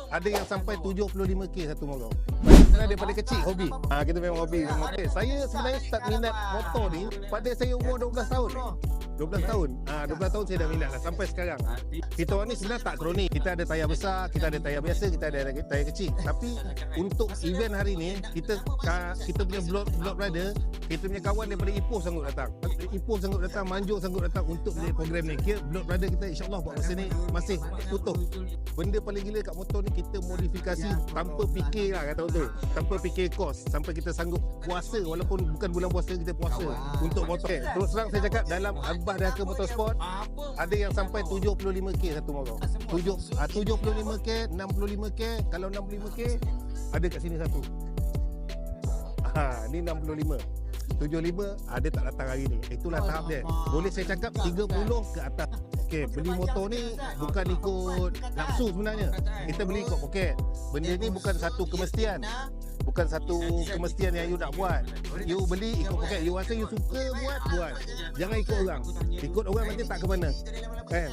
ada yang sampai 75k satu motor. Sebenarnya daripada kecil hobi. Kita memang hobi motor. Saya sebenarnya start minat motor ni pada saya umur 12 tahun. 12 tahun. 12 tahun saya dah minat lah sampai sekarang. Kita orang ni sebenarnya tak kronik. Kita ada tayar besar, kita ada tayar biasa, kita ada tayar kecil. Tapi untuk event hari ni, kita punya blog brother, kita punya kawan daripada Ipoh sanggup datang. Ipoh sanggup datang, Manjung sanggup datang untuk menjadi program ni. Kira blog brother kita insya-Allah buat masa ni masih utuh. Benda paling gila kat motor ni kita modifikasi tanpa fikir lah kata betul. Tanpa fikir kos sampai kita sanggup puasa walaupun bukan bulan puasa kita puasa untuk motor. Terus terang saya cakap dalam Abah Dahaka Motorsport ada yang sampai 75k satu motor. 75k, 65k, kalau 65k ada kat sini satu. Ni 65. 75 ada tak datang hari ni. Itulah tahap dia. Boleh saya cakap 30 ke atas. Okey, beli motor ni bukan ikut nafsu sebenarnya. Kita beli ikut poket. Benda ni bukan satu kemestian. Bukan satu kemestian yang you nak buat. You beli ikut poket. You rasa you suka buat. Jangan ikut orang. Ikut orang nanti tak ke mana. Kan?